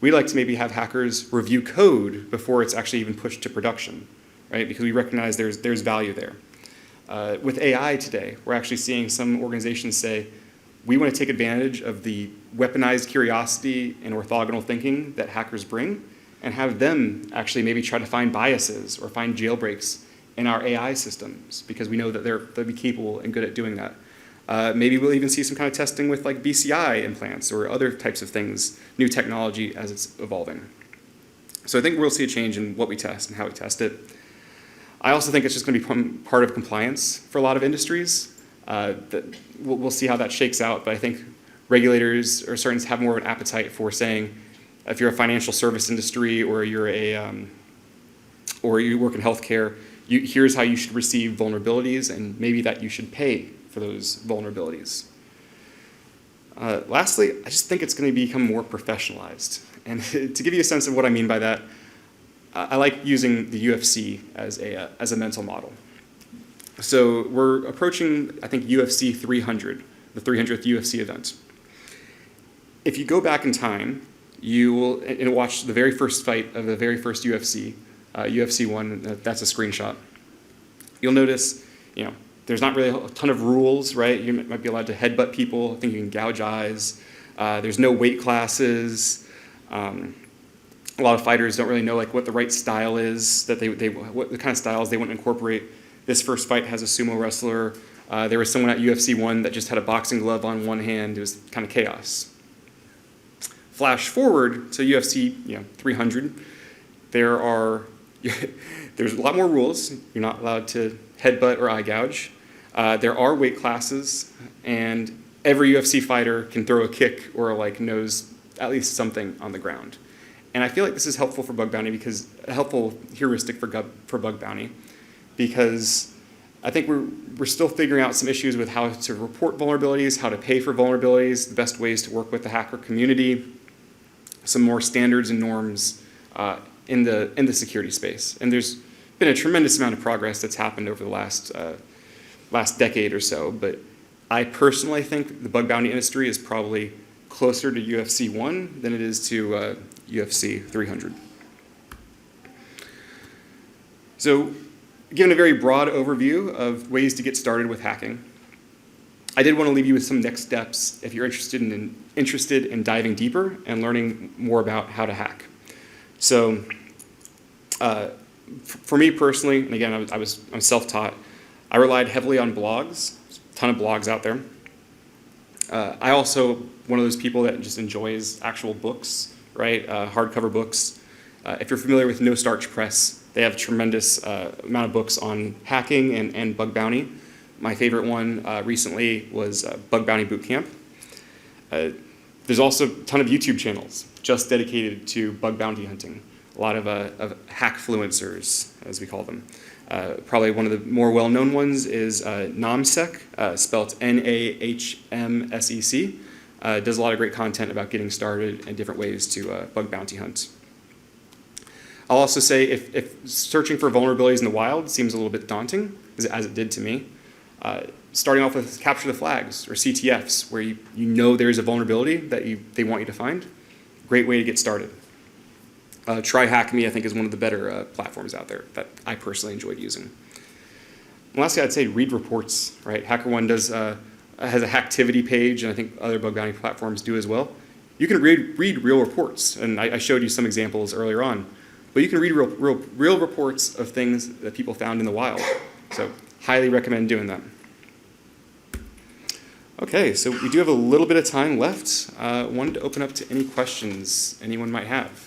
We'd like to maybe have hackers review code before it's actually even pushed to production, right? Because we recognize there's value there. With AI today, we're actually seeing some organizations say, we want to take advantage of the weaponized curiosity and orthogonal thinking that hackers bring and have them actually maybe try to find biases or find jailbreaks in our AI systems because we know that they'll be capable and good at doing that. Maybe we'll even see some kind of testing with like BCI implants or other types of things, new technology as it's evolving. So I think we'll see a change in what we test and how we test it. I also think it's just going to become part of compliance for a lot of industries. We'll see how that shakes out, but I think regulators are starting to have more of an appetite for saying, if you're a financial service industry or you're or you work in healthcare, here's how you should receive vulnerabilities, and maybe that you should pay for those vulnerabilities. Lastly, I just think it's going to become more professionalized. And to give you a sense of what I mean by that, I like using the UFC as a mental model. So we're approaching, I think, UFC 300, the 300th UFC event. If you go back in time, you will and watch the very first fight of the very first UFC, UFC 1, that's a screenshot. You'll notice, there's not really a ton of rules, right? You might be allowed to headbutt people. I think you can gouge eyes. There's no weight classes. A lot of fighters don't really know what the right style is, what the kind of styles they want to incorporate. This first fight has a sumo wrestler. There was someone at UFC 1 that just had a boxing glove on one hand. It was kind of chaos. Flash forward to UFC 300. There's a lot more rules. You're not allowed to headbutt or eye gouge. There are weight classes, and every UFC fighter can throw a kick or knows at least something on the ground. And I feel like this is helpful for bug bounty a helpful heuristic for bug bounty, because I think we're still figuring out some issues with how to report vulnerabilities, how to pay for vulnerabilities, the best ways to work with the hacker community, some more standards and norms in the security space. And there's been a tremendous amount of progress that's happened over the last decade or so, but I personally think the bug bounty industry is probably closer to UFC 1 than it is to UFC 300. So, given a very broad overview of ways to get started with hacking, I did want to leave you with some next steps if you're interested in diving deeper and learning more about how to hack. So, for me personally, and again, I'm self-taught, I relied heavily on blogs. There's a ton of blogs out there. I also one of those people that just enjoys actual books, right? Hardcover books. If you're familiar with No Starch Press, they have a tremendous amount of books on hacking and bug bounty. My favorite one recently was Bug Bounty Bootcamp. There's also a ton of YouTube channels just dedicated to bug bounty hunting. A lot of hackfluencers, as we call them. Probably one of the more well-known ones is Namsec, spelled N-A-H-M-S-E-C. Does a lot of great content about getting started and different ways to bug bounty hunt. I'll also say if searching for vulnerabilities in the wild seems a little bit daunting, as it did to me, starting off with capture the flags or CTFs, where you know there's a vulnerability that they want you to find, great way to get started. Try Hack Me, I think, is one of the better platforms out there that I personally enjoyed using. And lastly, I'd say read reports, right? HackerOne has a hacktivity page, and I think other bug bounty platforms do as well. You can read real reports, and I showed you some examples earlier on, but you can read real reports of things that people found in the wild. So highly recommend doing that. Okay, so we do have a little bit of time left. Wanted to open up to any questions anyone might have.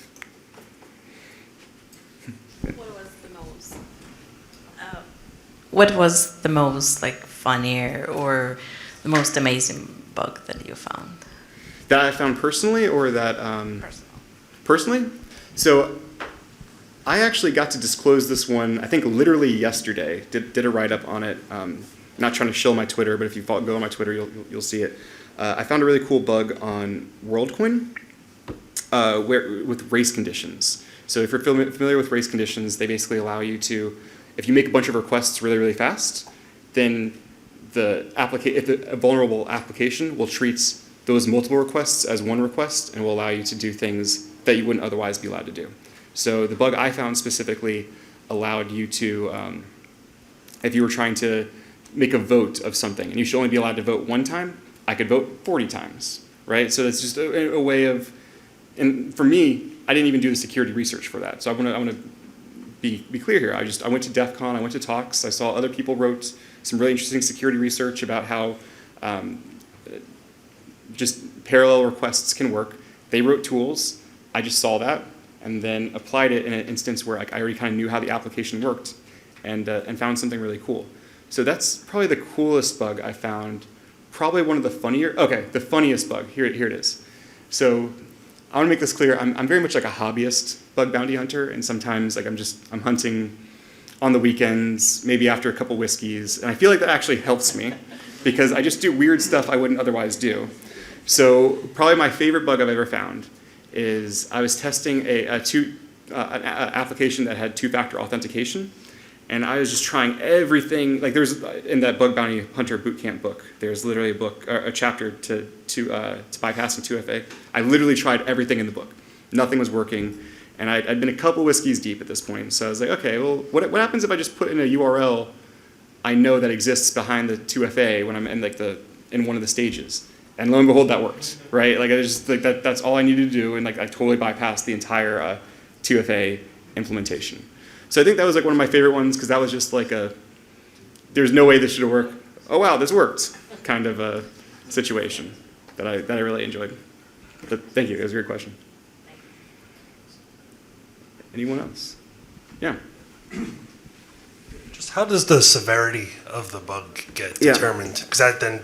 What was the most what was the most like funnier or the most amazing bug that you found? That I found personally, or that Personal. personally? So I actually got to disclose this one, I think literally yesterday. Did a write-up on it. Not trying to shill my Twitter, but if you go on my Twitter, you'll see it. I found a really cool bug on WorldCoin with race conditions. So if you're familiar with race conditions, they basically allow you to, if you make a bunch of requests really, really fast, then a vulnerable application will treat those multiple requests as one request and will allow you to do things that you wouldn't otherwise be allowed to do. So the bug I found specifically allowed you to, if you were trying to make a vote of something and you should only be allowed to vote one time, I could vote 40 times, right? So it's just a way of, and for me, I didn't even do the security research for that. So I want to be clear here. I went to DEF CON, I went to talks, I saw other people wrote some really interesting security research about how just parallel requests can work. They wrote tools, I just saw that, and then applied it in an instance where I already kind of knew how the application worked and found something really cool. So that's probably the coolest bug I found. Probably one of the the funniest bug, here it is. So I want to make this clear, I'm very much like a hobbyist bug bounty hunter, and sometimes like I'm hunting on the weekends, maybe after a couple whiskeys, and I feel like that actually helps me because I just do weird stuff I wouldn't otherwise do. So probably my favorite bug I've ever found is I was testing an application that had two-factor authentication, and I was just trying everything. Like there's in that bug bounty hunter bootcamp book, there's literally a chapter to bypassing 2FA. I literally tried everything in the book. Nothing was working, and I'd been a couple whiskeys deep at this point. So I was like, okay, well, what happens if I just put in a URL I know that exists behind the 2FA when I'm in in one of the stages? And lo and behold, that worked, right? Like I just like that's all I needed to do, and like I totally bypassed the entire 2FA implementation. So I think that was like one of my favorite ones because that was just like there's no way this should have worked. Oh wow, this worked, kind of a situation that I really enjoyed. But thank you, that was a great question. Anyone else? Yeah. Just how does the severity of the bug get determined? Because that then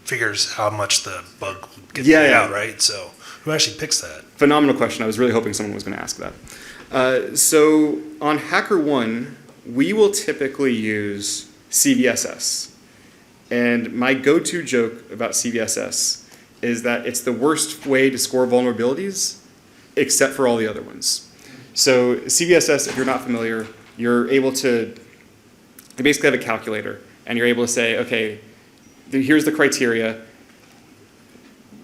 figures how much the bug gets out, right? So who actually picks that? Phenomenal question. I was really hoping someone was going to ask that. So on HackerOne, we will typically use CVSS. And my go-to joke about CVSS is that it's the worst way to score vulnerabilities, except for all the other ones. So CVSS, if you're not familiar, you're able to, you basically have a calculator, and you're able to say, okay, here's the criteria.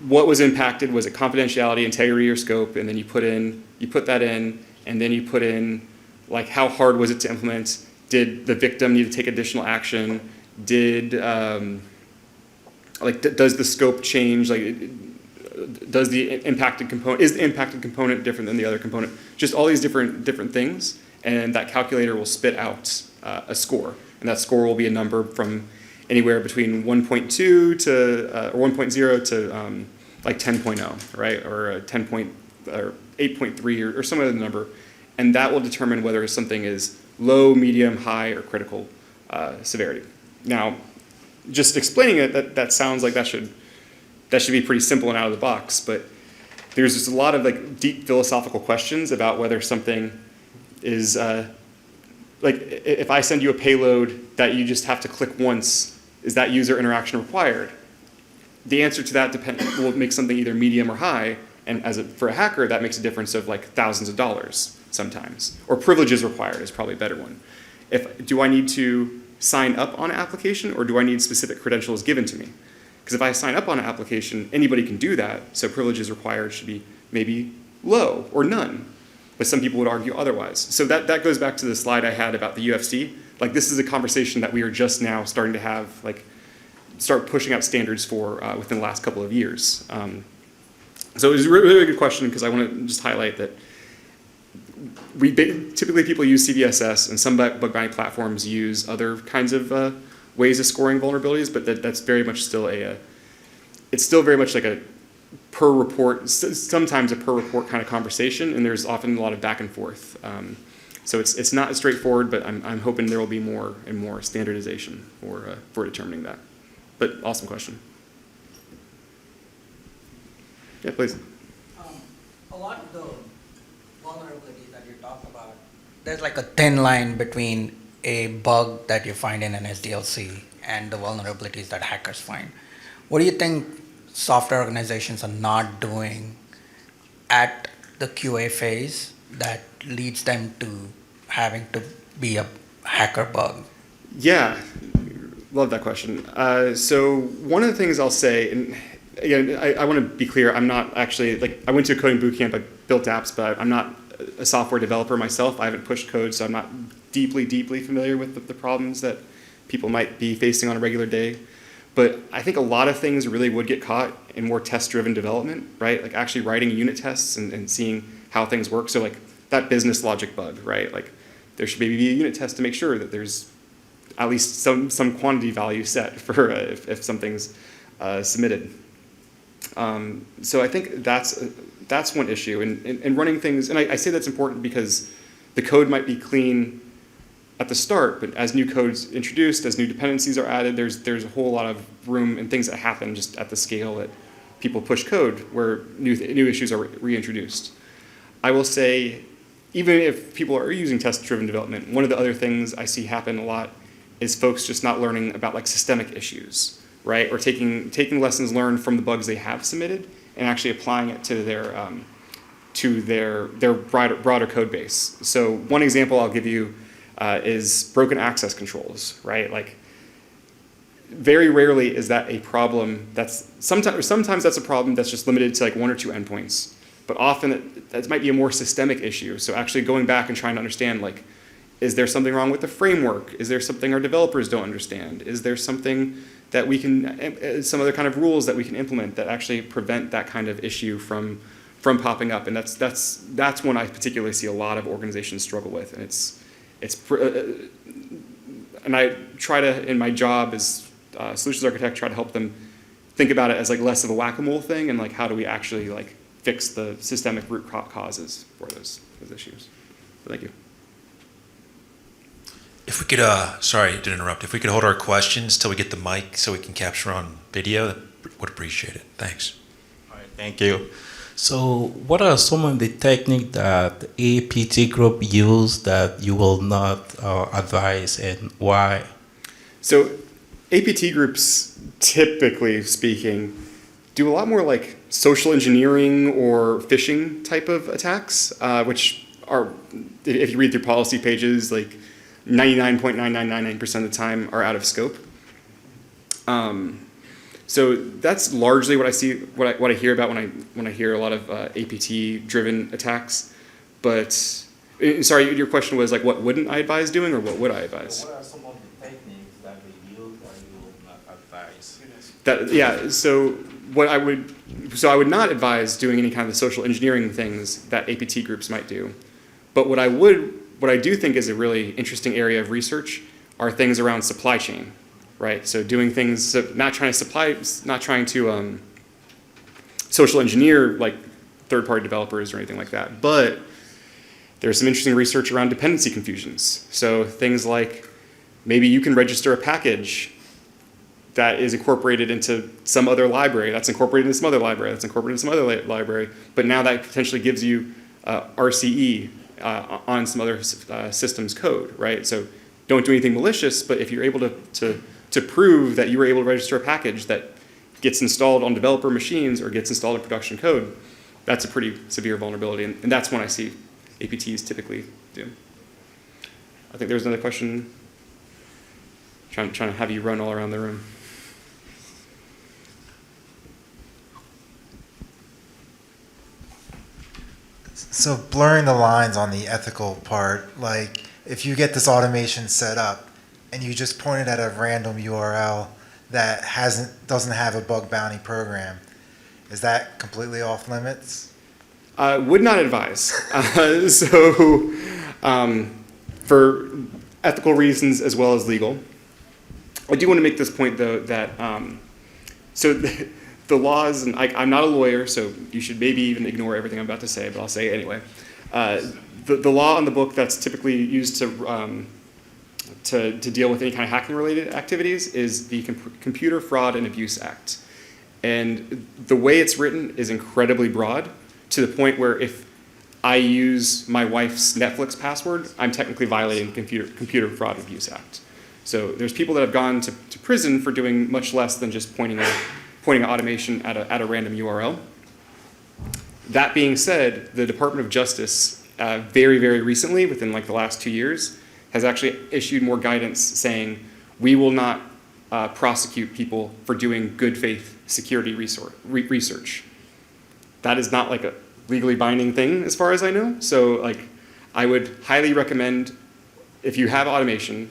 What was impacted? Was it confidentiality, integrity, or scope? And then you put that in, and then you put in like how hard was it to implement? Did the victim need to take additional action? Does the scope change? Does the impacted component, is the impacted component different than the other component? Just all these different things, and that calculator will spit out a score, and that score will be a number from anywhere between 1.2 to or 1.0 to like 10.0, right, or 8.3 or some other number, and that will determine whether something is low, medium, high, or critical severity. Now, just explaining it, that sounds like that should be pretty simple and out of the box, but there's just a lot of like deep philosophical questions about whether something is like if I send you a payload that you just have to click once, is that user interaction required? The answer to that will make something either medium or high, and for a hacker, that makes a difference of like thousands of dollars sometimes. Or privileges required is probably a better one. Do I need to sign up on an application, or do I need specific credentials given to me? Because if I sign up on an application, anybody can do that, so privileges required should be maybe low or none. But some people would argue otherwise. So that goes back to the slide I had about the UFC. Like this is a conversation that we are just now starting to have, like start pushing out standards for within the last couple of years. So it was a really good question because I want to just highlight that typically people use CVSS, and some bug bounty platforms use other kinds of ways of scoring vulnerabilities, but that's very much still it's still very much like a per report, sometimes a per report kind of conversation, and there's often a lot of back and forth. So it's not as straightforward, but I'm hoping there will be more and more standardization for determining that. But awesome question. Yeah, please. A lot of the vulnerabilities that you talk about, there's like a thin line between a bug that you find in an SDLC and the vulnerabilities that hackers find. What do you think software organizations are not doing at the QA phase that leads them to having to be a hacker bug? Yeah, love that question. So one of the things I'll say, and again, I want to be clear, I'm not actually, like, I went to a coding boot camp, I built apps, but I'm not a software developer myself. I haven't pushed code, so I'm not deeply familiar with the problems that people might be facing on a regular day. But I think a lot of things really would get caught in more test-driven development, right? Like actually writing unit tests and seeing how things work. So like that business logic bug, right? Like there should maybe be a unit test to make sure that there's at least some quantity value set for if something's submitted. So I think that's one issue. And running things, and I say that's important because the code might be clean at the start, but as new code's introduced, as new dependencies are added, there's a whole lot of room and things that happen just at the scale that people push code where new issues are reintroduced. I will say, even if people are using test-driven development, one of the other things I see happen a lot is folks just not learning about like systemic issues, right? Or taking lessons learned from the bugs they have submitted and actually applying it to their broader code base. So one example I'll give you is broken access controls, right? Like very rarely is that a problem that's sometimes that's a problem that's just limited to like one or two endpoints, but often that might be a more systemic issue. So actually going back and trying to understand, like, is there something wrong with the framework? Is there something our developers don't understand? Is there something that we can, some other kind of rules that we can implement that actually prevent that kind of issue from popping up? And that's one I particularly see a lot of organizations struggle with, and and I try to, in my job as solutions architect, try to help them think about it as like less of a whack-a-mole thing and like how do we actually like fix the systemic root causes for those issues. So thank you. If we could, sorry to interrupt, if we could hold our questions till we get the mic so we can capture on video, would appreciate it. Thanks. All right, thank you. So what are some of the techniques that APT group use that you will not advise, and why? So APT groups, typically speaking, do a lot more like social engineering or phishing type of attacks, which are, if you read through policy pages, like 99.9999% of the time are out of scope. So that's largely what I see, what I hear about when I hear a lot of APT-driven attacks. But sorry, your question was like, what wouldn't I advise doing, or what would I advise? What are some of the techniques that they use that you will not advise? So I would not advise doing any kind of social engineering things that APT groups might do. But what I do think is a really interesting area of research are things around supply chain. Right, so doing things, not trying to social engineer like third-party developers or anything like that. But there's some interesting research around dependency confusions. So things like maybe you can register a package that is incorporated into some other library, that's incorporated into some other library, that's incorporated into some other library, but now that potentially gives you RCE on some other system's code, right? So don't do anything malicious, but if you're able to prove that you were able to register a package that gets installed on developer machines or gets installed in production code, that's a pretty severe vulnerability, and that's one I see APTs typically do. I think there was another question. Trying to have you run all around the room. So blurring the lines on the ethical part, like if you get this automation set up and you just point it at a random URL that doesn't have a bug bounty program, is that completely off limits? Would not advise. For ethical reasons as well as legal, I do want to make this point though that the laws, and I'm not a lawyer, so you should maybe even ignore everything I'm about to say, but I'll say it anyway. the law in the book that's typically used to deal with any kind of hacking related activities is the Computer Fraud and Abuse Act. And the way it's written is incredibly broad, to the point where if I use my wife's Netflix password, I'm technically violating the Computer Fraud and Abuse Act. So there's people that have gone to prison for doing much less than just pointing an automation at a random URL. That being said, the Department of Justice very, very recently, within like the last 2 years, has actually issued more guidance saying we will not prosecute people for doing good faith security research. That is not like a legally binding thing as far as I know. So like I would highly recommend, if you have automation,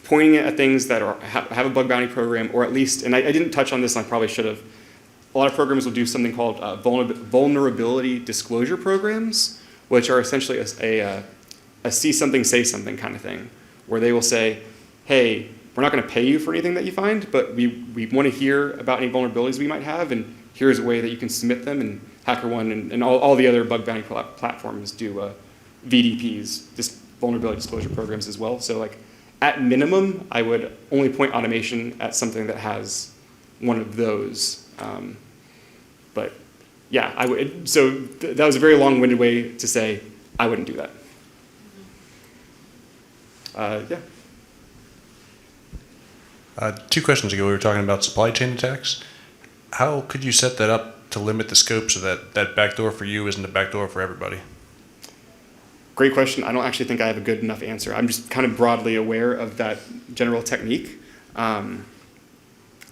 pointing it at things that have a bug bounty program, or at least, and I didn't touch on this and I probably should have, a lot of programs will do something called vulnerability disclosure programs, which are essentially a see something, say something kind of thing, where they will say, hey, we're not going to pay you for anything that you find, but we want to hear about any vulnerabilities we might have, and here's a way that you can submit them. And HackerOne and all the other bug bounty platforms do VDPs, just vulnerability disclosure programs as well. So like at minimum, I would only point automation at something that has one of those. But yeah, I would. So that was a very long-winded way to say I wouldn't do that. Yeah. 2 questions ago, we were talking about supply chain attacks. How could you set that up to limit the scope so that backdoor for you isn't a backdoor for everybody? Great question. I don't actually think I have a good enough answer. I'm just kind of broadly aware of that general technique. I'm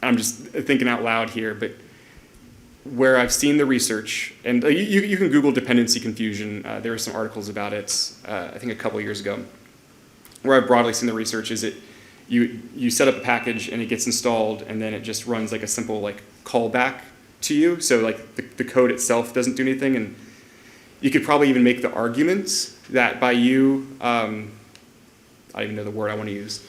just thinking out loud here, but where I've seen the research, and you can Google dependency confusion. There were some articles about it, I think a couple years ago. Where I've broadly seen the research is you set up a package and it gets installed, and then it just runs like a simple like callback to you. So like the code itself doesn't do anything, and you could probably even make the argument that by you, I don't even know the word I want to use,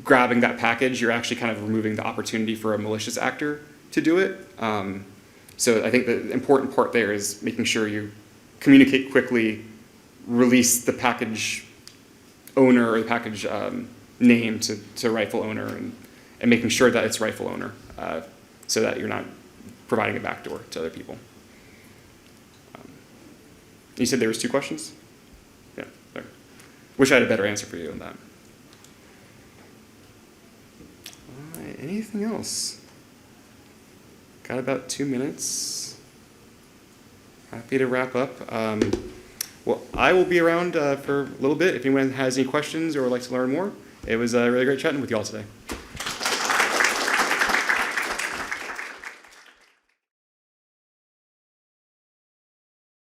grabbing that package, you're actually kind of removing the opportunity for a malicious actor to do it. So I think the important part there is making sure you communicate quickly, release the package owner or the package name to rightful owner, and making sure that it's rightful owner, so that you're not providing a backdoor to other people. You said there was 2 questions? Yeah, there. Wish I had a better answer for you on that. All right, anything else? Got about 2 minutes. Happy to wrap up. Well, I will be around for a little bit if anyone has any questions or would like to learn more. It was really great chatting with you all today.